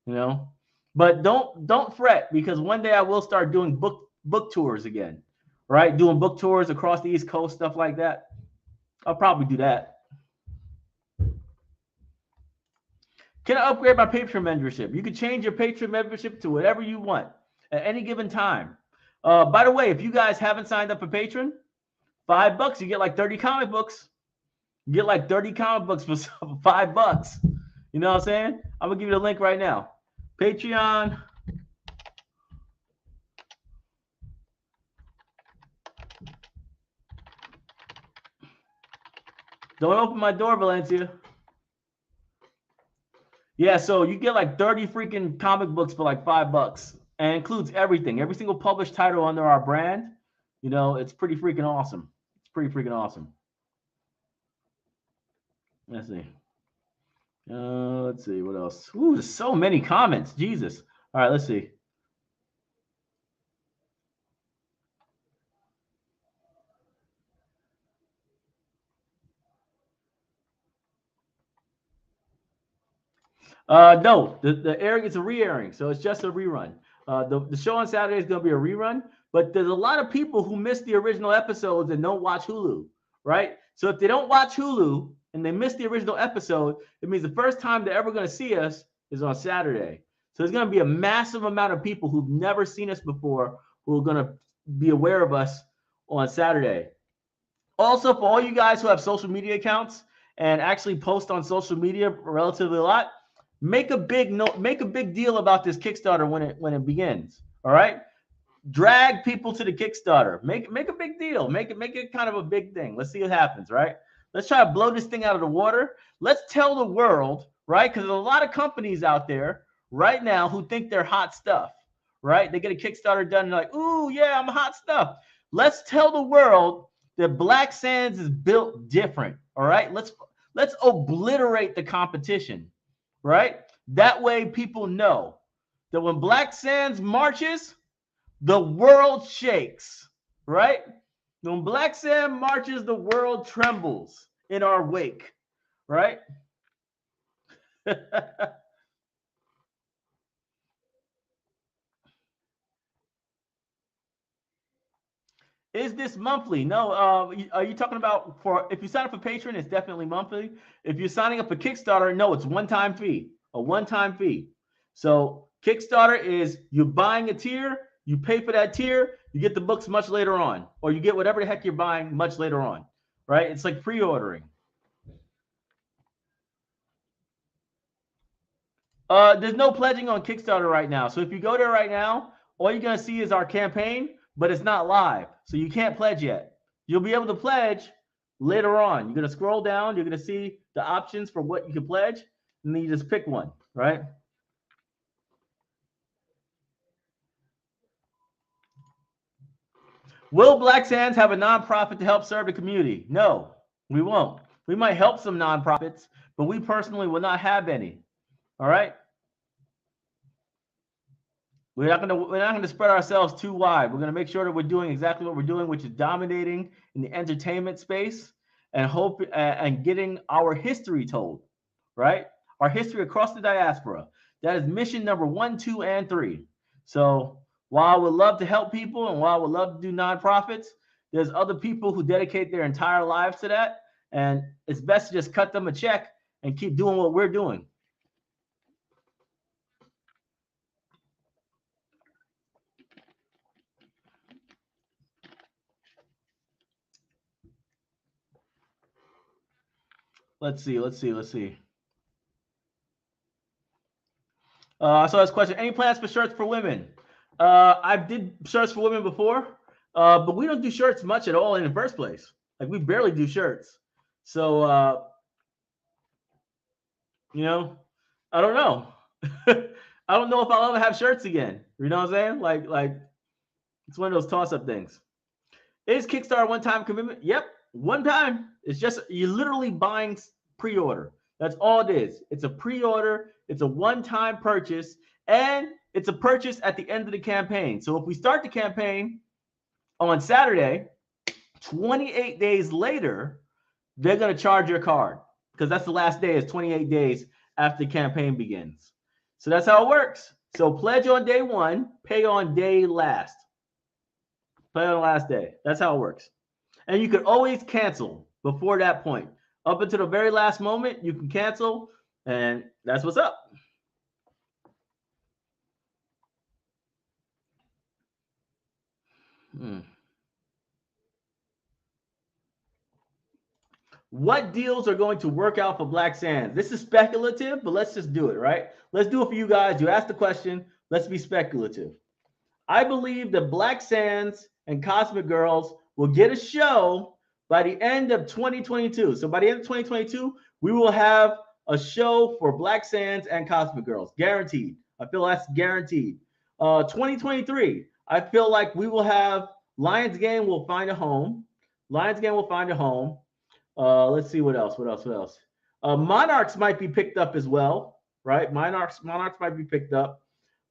But don't fret, because one day I will start doing book tours again, right? Doing book tours across the East Coast, stuff like that. I'll probably do that. Can I upgrade my Patreon membership? You can change your Patreon membership to whatever you want at any given time. By the way, if you guys haven't signed up for Patreon, $5, you get like 30 comic books. You get like 30 comic books for $5. You know what I'm saying? I'm going to give you the link right now. Patreon. Don't open my door, Valencia. Yeah, so you get like 30 freaking comic books for like $5, and it includes everything, every single published title under our brand. It's pretty freaking awesome. It's pretty freaking awesome. Let's see. Let's see what else. Ooh, there's so many comments. Jesus. All right, let's see. No, the airing is a re-airing, so it's just a rerun. The show on Saturday is going to be a rerun, but there's a lot of people who missed the original episodes and don't watch Hulu, right? So if they don't watch Hulu and they miss the original episode, it means the first time they're ever going to see us is on Saturday. So there's going to be a massive amount of people who've never seen us before who are going to be aware of us on Saturday. Also, for all you guys who have social media accounts and actually post on social media relatively a lot, make a big deal about this Kickstarter when it begins. All right, drag people to the Kickstarter. Make a big deal. Make it kind of a big thing. Let's see what happens. Right. Let's try to blow this thing out of the water. Let's tell the world, right? Because there's a lot of companies out there right now who think they're hot stuff. Right? They get a Kickstarter done and they're like, ooh, yeah, I'm hot stuff. Let's tell the world that Black Sands is built different. All right. Let's obliterate the competition. Right? That way people know that when Black Sands marches, the world shakes. Right? When Black Sands marches, the world trembles in our wake. Right? Is this monthly? No. Are you talking about if you sign up for Patreon, it's definitely monthly. If you're signing up for Kickstarter, no, it's one-time fee. A one-time fee. So Kickstarter is you're buying a tier, you pay for that tier, you get the books much later on, or you get whatever the heck you're buying much later on. Right? It's like pre-ordering. There's no pledging on Kickstarter right now. So if you go there right now, all you're going to see is our campaign, but it's not live. So you can't pledge yet. You'll be able to pledge later on. You're going to scroll down. You're going to see the options for what you can pledge, and then you just pick one, right? Will Black Sands have a nonprofit to help serve the community? No, we won't. We might help some nonprofits, but we personally will not have any. All right. We're not gonna spread ourselves too wide. We're gonna make sure that we're doing exactly what we're doing, which is dominating in the entertainment space and hope and getting our history told, right? Our history across the diaspora. That is mission number 1, 2, and 3. So while I would love to help people and while I would love to do nonprofits, there's other people who dedicate their entire lives to that, and it's best to just cut them a check and keep doing what we're doing. Let's see. I saw this question. Any plans for shirts for women? I did shirts for women before, but we don't do shirts much at all in the first place. Like we barely do shirts. So you know, I don't know. I don't know if I'll ever have shirts again. You know what I'm saying? Like it's one of those toss up things. Is Kickstarter one time commitment? Yep, one time. It's just you're literally buying pre-order. That's all it is. It's a pre-order. It's a one-time purchase, and it's a purchase at the end of the campaign. So if we start the campaign on Saturday, 28 days later, they're going to charge your card because that's the last day. Is 28 days after the campaign begins. So that's how it works. So pledge on day one, pay on day last. Play on the last day. That's how it works. And you can always cancel before that point. Up until the very last moment, you can cancel, and that's what's up. Hmm. What deals are going to work out for Black Sands? This is speculative, but let's just do it, right? Let's do it for you guys. You asked the question. Let's be speculative. I believe that Black Sands and Cosmic Girls will get a show by the end of 2022. So by the end of 2022, we will have a show for Black Sands and Cosmic Girls, guaranteed. I feel that's guaranteed. 2023, I feel like we will have Lions Game will find a home. Lions Game will find a home. Let's see what else. What else? Monarchs might be picked up as well, right? Monarchs might be picked up.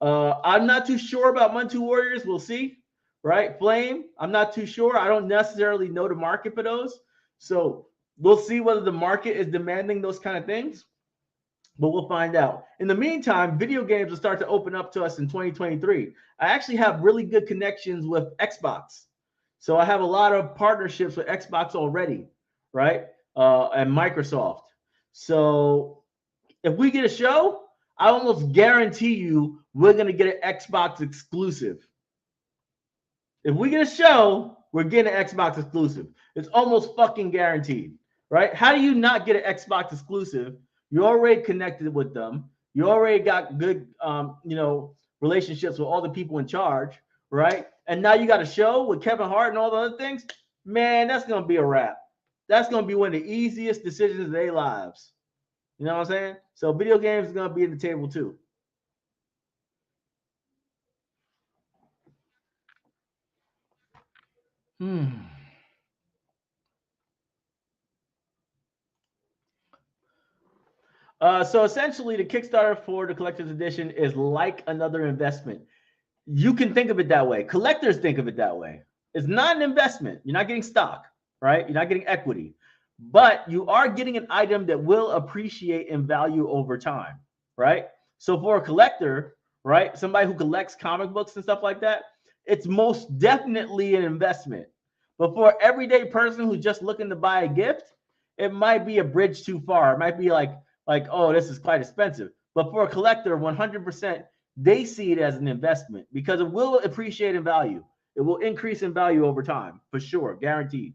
I'm not too sure about Montu Warriors. We'll see, right? Flame, I'm not too sure. I don't necessarily know the market for those. So we'll see whether the market is demanding those kind of things, but we'll find out. In the meantime, video games will start to open up to us in 2023. I actually have really good connections with Xbox. So I have a lot of partnerships with Xbox already, right? And Microsoft. So if we get a show, I almost guarantee you we're going to get an Xbox exclusive. If we get a show, we're getting an Xbox exclusive. It's almost fucking guaranteed, right? How do you not get an Xbox exclusive? You're already connected with them. You already got good, relationships with all the people in charge, right? And now you got a show with Kevin Hart and all the other things. Man, that's going to be a wrap. That's going to be one of the easiest decisions of their lives. You know what I'm saying? So video games is going to be in the table too. Hmm. So essentially, the Kickstarter for the collector's edition is like another investment. You can think of it that way. Collectors think of it that way. It's not an investment. You're not getting stock, right? You're not getting equity, but you are getting an item that will appreciate in value over time, right? So for a collector, right, somebody who collects comic books and stuff like that, it's most definitely an investment. But for an everyday person who's just looking to buy a gift, it might be a bridge too far. It might be like, oh, this is quite expensive. But for a collector, 100%, they see it as an investment because it will appreciate in value. It will increase in value over time, for sure, guaranteed.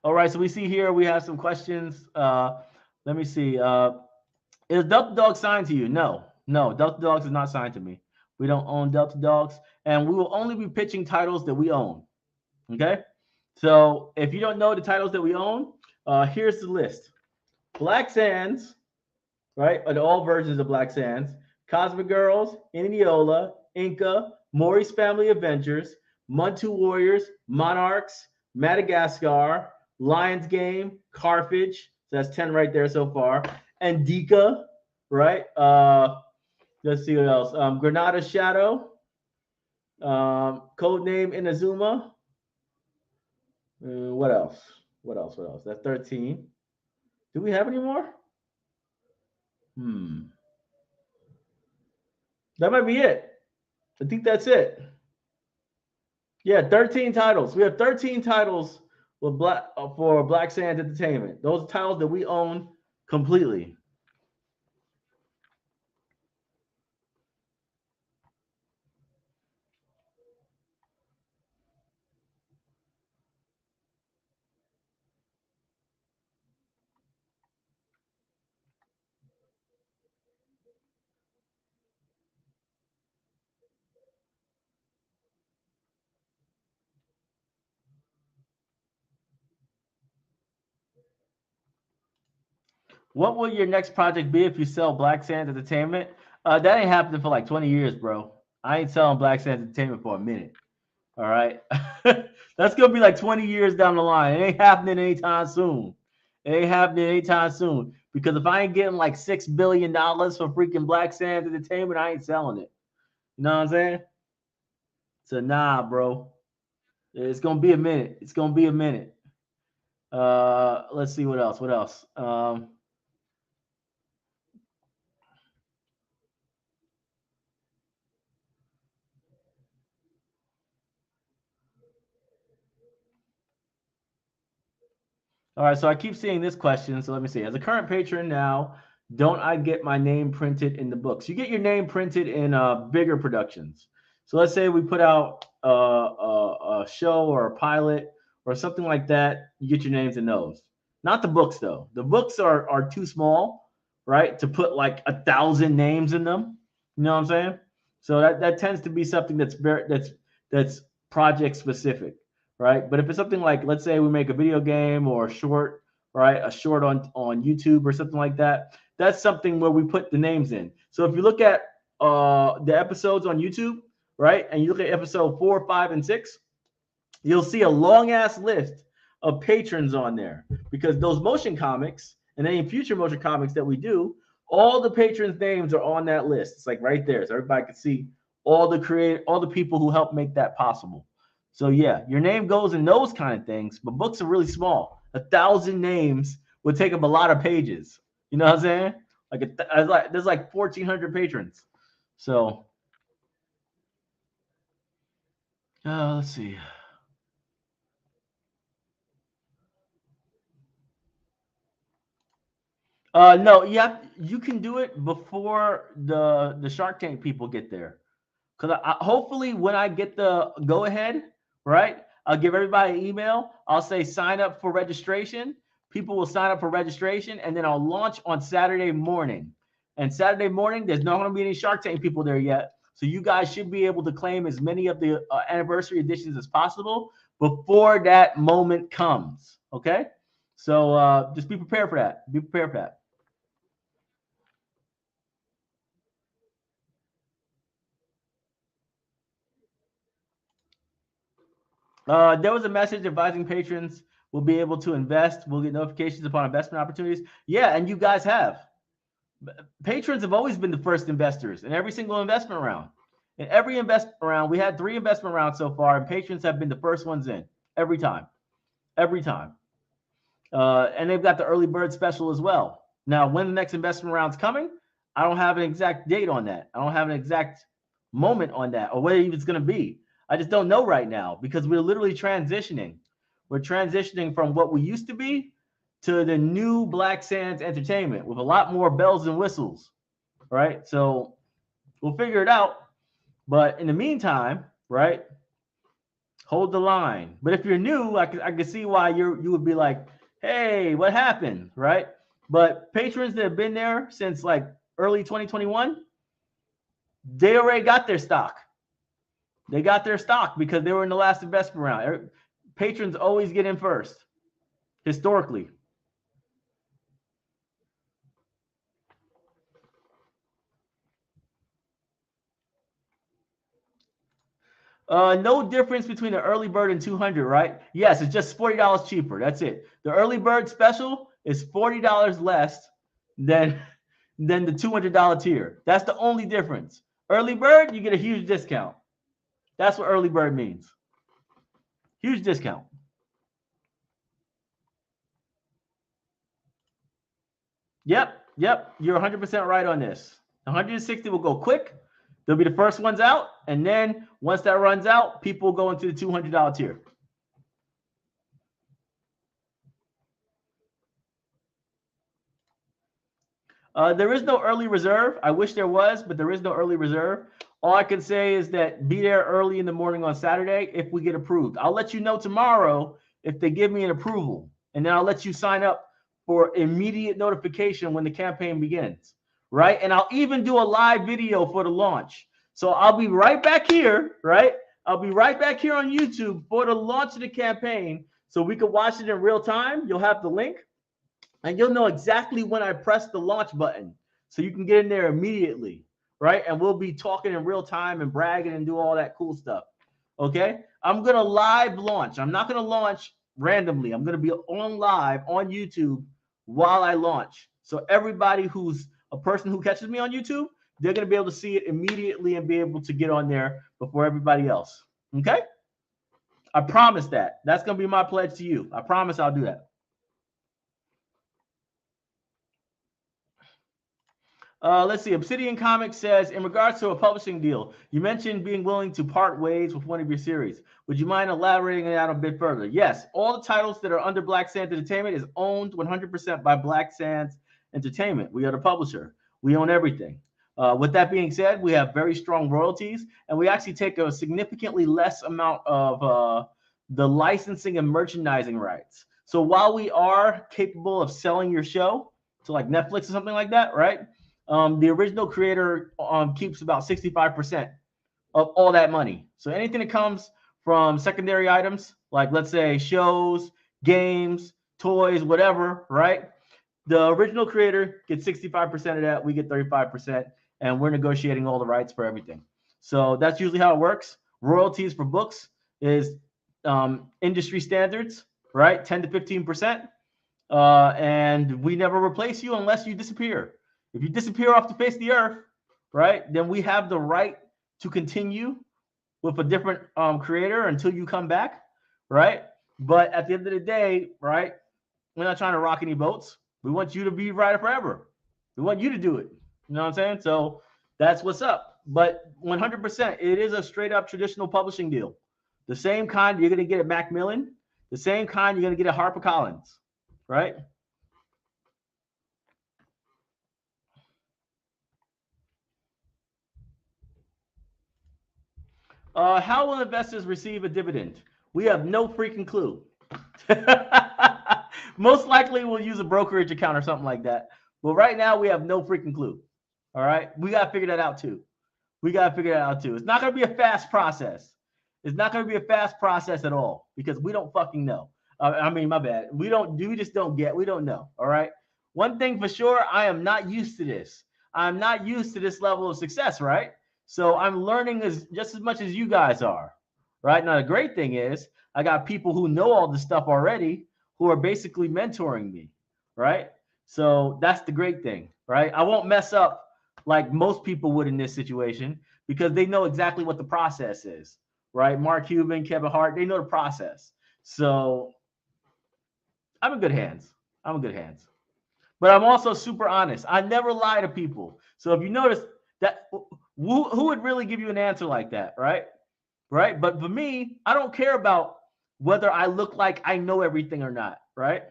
All right, so we see here we have some questions. Let me see. Is Delta Dog signed to you? No, no, Delta Dogs is not signed to me. We don't own Delta Dogs, and we will only be pitching titles that we own. Okay, so if you don't know the titles that we own, here's the list: Black Sands, right? All versions of Black Sands, Cosmic Girls, Indianola, Inca, Maury's Family Adventures, Muntu Warriors, Monarchs, Madagascar, Lions Game, Carthage. So that's 10 right there so far. And Dika, right? Let's see what else. Granada Shadow, Codename Inazuma. What else? What else? What else? That's 13. Do we have any more? That might be it. I think that's it. Yeah, 13 titles. We have 13 titles with for Black Sands Entertainment. Those titles that we own completely. What will your next project be if you sell Black Sands Entertainment? That ain't happening for like 20 years, bro. I ain't selling Black Sands Entertainment for a minute. All right. That's going to be like 20 years down the line. It ain't happening anytime soon. It ain't happening anytime soon. Because if I ain't getting like $6 billion for freaking Black Sands Entertainment, I ain't selling it. You know what I'm saying? So, nah, bro. It's going to be a minute. It's going to be a minute. Let's see what else. What else? All right, so I keep seeing this question. So let me see. As a current patron now, don't I get my name printed in the books? You get your name printed in bigger productions. So let's say we put out a show or a pilot or something like that. You get your names in those. Not the books though. The books are too small, right? To put like 1,000 names in them. You know what I'm saying? So that tends to be something that's project specific, right? But if it's something like, let's say we make a video game or a short, right? A short on YouTube or something like that. That's something where we put the names in. So if you look at the episodes on YouTube, right, and you look at episode 4, 5, and 6, you'll see a long ass list of patrons on there because those motion comics and any future motion comics that we do, all the patrons' names are on that list. It's like right there, so everybody can see all the people who helped make that possible. So yeah, your name goes in those kind of things, but books are really small. 1,000 names would take up a lot of pages. You know what I'm saying? There's like 1,400 patrons. So let's see. No, you can do it before the Shark Tank people get there. Because hopefully when I get the go ahead, right, I'll give everybody an email. I'll say sign up for registration. People will sign up for registration, and then I'll launch on Saturday morning. And Saturday morning, there's not going to be any Shark Tank people there yet. So you guys should be able to claim as many of the anniversary editions as possible before that moment comes. Okay? So just be prepared for that. Be prepared for that. There was a message advising patrons will be able to invest. We'll get notifications upon investment opportunities. Yeah, and you guys have. Patrons have always been the first investors in every single investment round. In every investment round, we had 3 investment rounds so far, and patrons have been the first ones in every time. Every time. And they've got the early bird special as well. Now, when the next investment round's coming, I don't have an exact date on that. I don't have an exact moment on that or where it's going to be. I just don't know right now because we're literally transitioning. We're transitioning from what we used to be to the new Black Sands Entertainment with a lot more bells and whistles, right? So we'll figure it out. But in the meantime, right, Hold the line. But if you're new, I can see why you would be like, hey, what happened, right? But patrons that have been there since like early 2021, they already got their stock. They got their stock because they were in the last investment round. Patrons always get in first, historically. No difference between the early bird and 200, right? Yes, it's just $40 cheaper. That's it. The early bird special is $40 less than the $200 tier. That's the only difference. Early bird, you get a huge discount. That's what early bird means. Huge discount. Yep. You're 100% right on this. 160 will go quick. They'll be the first ones out. And then once that runs out, people will go into the $200 tier. There is no early reserve. I wish there was, but there is no early reserve. All I can say is that be there early in the morning on Saturday if we get approved. I'll let you know tomorrow if they give me an approval, and then I'll let you sign up for immediate notification when the campaign begins, right? And I'll even do a live video for the launch. So I'll be right back here, right? I'll be right back here on YouTube for the launch of the campaign so we can watch it in real time. You'll have the link. And you'll know exactly when I press the launch button. So you can get in there immediately, right? And we'll be talking in real time and bragging and do all that cool stuff. Okay? I'm going to live launch. I'm not going to launch randomly. I'm going to be on live on YouTube while I launch. So everybody who's a person who catches me on YouTube, they're going to be able to see it immediately and be able to get on there before everybody else. Okay? I promise that. That's going to be my pledge to you. I promise I'll do that. Let's see. Obsidian Comics says, in regards to a publishing deal, you mentioned being willing to part ways with one of your series. Would you mind elaborating it out a bit further? Yes. All the titles that are under Black Sands Entertainment is owned 100% by Black Sands Entertainment. We are the publisher. We own everything. With that being said, we have very strong royalties, and we actually take a significantly less amount of the licensing and merchandising rights. So while we are capable of selling your show to like Netflix or something like that, right? The original creator keeps about 65% of all that money. So anything that comes from secondary items, like let's say shows, games, toys, whatever, right? The original creator gets 65% of that. We get 35%, and we're negotiating all the rights for everything. So that's usually how it works. Royalties for books is industry standards, right? 10 to 15%. And we never replace you unless you disappear. If you disappear off the face of the earth, right, then we have the right to continue with a different creator until you come back, right? But at the end of the day, right, we're not trying to rock any boats. We want you to be writer forever. We want you to do it. You know what I'm saying? So that's what's up. But 100%, it is a straight up traditional publishing deal. The same kind you're going to get at Macmillan, the same kind you're going to get at HarperCollins, right? How will investors receive a dividend? We have no freaking clue. Most likely we'll use a brokerage account or something like that. But right now we have no freaking clue. All right. We got to figure that out too. It's not going to be a fast process. It's not going to be a fast process at all because we don't fucking know. I mean, my bad. We don't know. All right. One thing for sure, I am not used to this. I'm not used to this level of success, right? So I'm learning just as much as you guys are, right? Now, the great thing is I got people who know all this stuff already who are basically mentoring me, right? So that's the great thing, right? I won't mess up like most people would in this situation because they know exactly what the process is, right? Mark Cuban, Kevin Hart, they know the process. So I'm in good hands. But I'm also super honest. I never lie to people. So if you notice that, who would really give you an answer like that, right? Right? But for me, I don't care about whether I look like I know everything or not, right?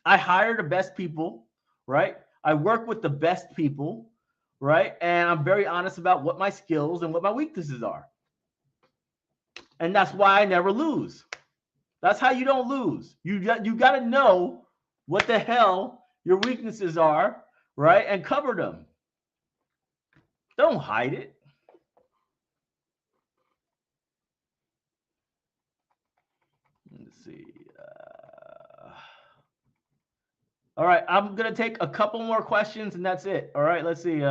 I hire the best people, right? I work with the best people, right? And I'm very honest about what my skills and what my weaknesses are. And that's why I never lose. That's how you don't lose. You got to know what the hell your weaknesses are, right? And cover them. Don't hide it. Let's see. All right, I'm going to take a couple more questions and that's it. All right, let's see.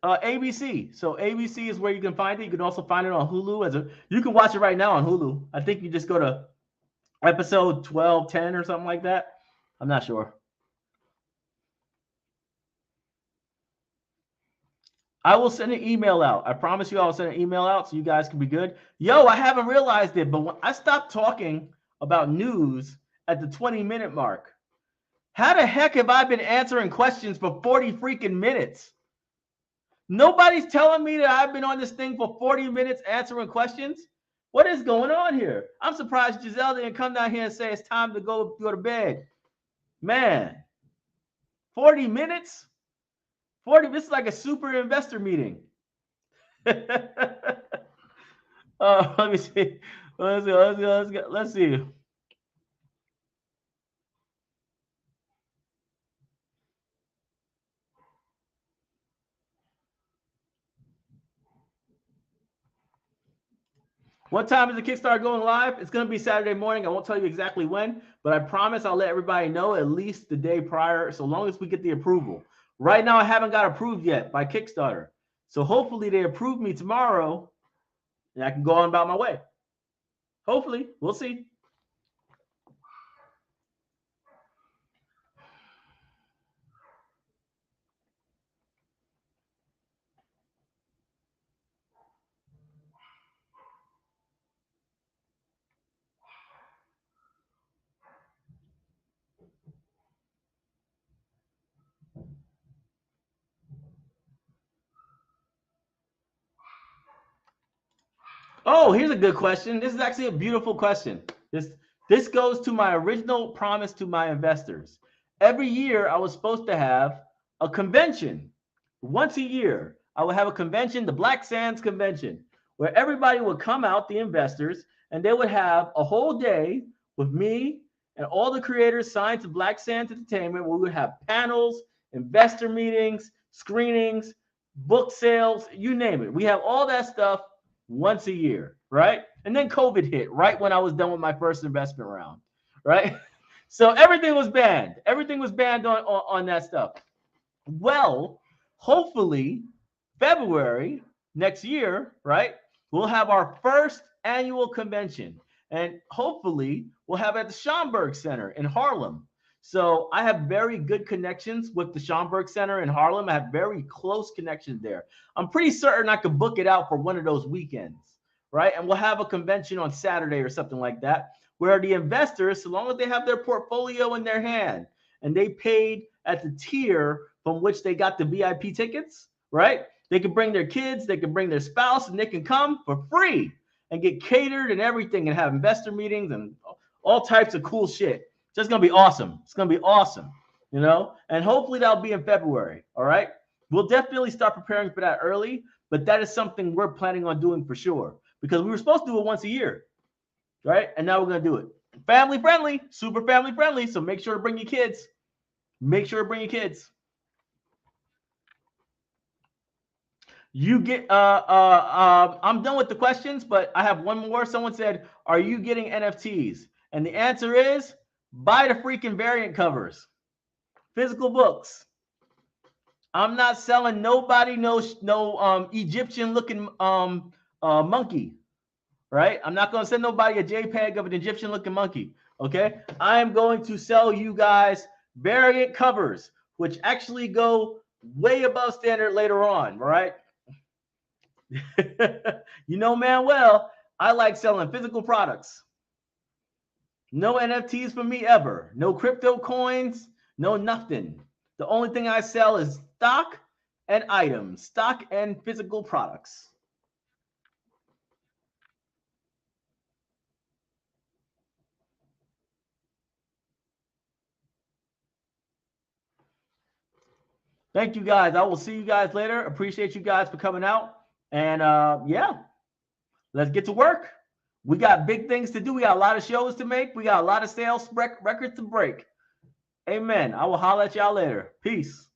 ABC. So ABC is where you can find it. You can also find it on Hulu. You can watch it right now on Hulu. I think you just go to episode 1210 or something like that. I'm not sure. I will send an email out. I promise you I'll send an email out so you guys can be good. Yo, I haven't realized it, but when I stopped talking about news at the 20-minute mark, how the heck have I been answering questions for 40 freaking minutes? Nobody's telling me that I've been on this thing for 40 minutes answering questions. What is going on here? I'm surprised Giselle didn't come down here and say it's time to go to bed. Man, 40 minutes? 40, this is like a super investor meeting. Let me see. Let's see. What time is the Kickstarter going live? It's going to be Saturday morning. I won't tell you exactly when, but I promise I'll let everybody know at least the day prior, so long as we get the approval. Right now, I haven't got approved yet by Kickstarter. So hopefully they approve me tomorrow and I can go on about my way. Hopefully, we'll see. Oh, here's a good question. This is actually a beautiful question. This goes to my original promise to my investors. Every year, I was supposed to have a convention. Once a year, I would have a convention, the Black Sands Convention, where everybody would come out, the investors, and they would have a whole day with me and all the creators signed to Black Sands Entertainment, where we would have panels, investor meetings, screenings, book sales, you name it. We have all that stuff once a year, right? And then COVID hit right when I was done with my first investment round, right? So everything was banned. Everything was banned on that stuff. Well, hopefully, February next year, right? We'll have our first annual convention. And hopefully, we'll have it at the Schomburg Center in Harlem. So I have very good connections with the Schomburg Center in Harlem. I have very close connections there. I'm pretty certain I could book it out for one of those weekends, right? And we'll have a convention on Saturday or something like that, where the investors, so long as they have their portfolio in their hand and they paid at the tier from which they got the VIP tickets, right? They can bring their kids, they can bring their spouse, and they can come for free and get catered and everything and have investor meetings and all types of cool shit. So it's going to be awesome. It's going to be awesome, you know? And hopefully that'll be in February, all right? We'll definitely start preparing for that early, but that is something we're planning on doing for sure because we were supposed to do it once a year, right? And now we're going to do it. Family friendly, super family friendly, so make sure to bring your kids. Make sure to bring your kids. You get I'm done with the questions, but I have one more. Someone said, are you getting NFTs? And the answer is buy the freaking variant covers. Physical books. I'm not selling nobody no Egyptian looking monkey, right? I'm not going to send nobody a JPEG of an Egyptian looking monkey, okay? I am going to sell you guys variant covers, which actually go way above standard later on, right? You know, man, well, I like selling physical products. No NFTs for me ever. No crypto coins, no nothing. The only thing I sell is stock and items, stock and physical products. Thank you guys. I will see you guys later. Appreciate you guys for coming out. And yeah, let's get to work. We got big things to do. We got a lot of shows to make. We got a lot of sales records to break. Amen. I will holler at y'all later. Peace.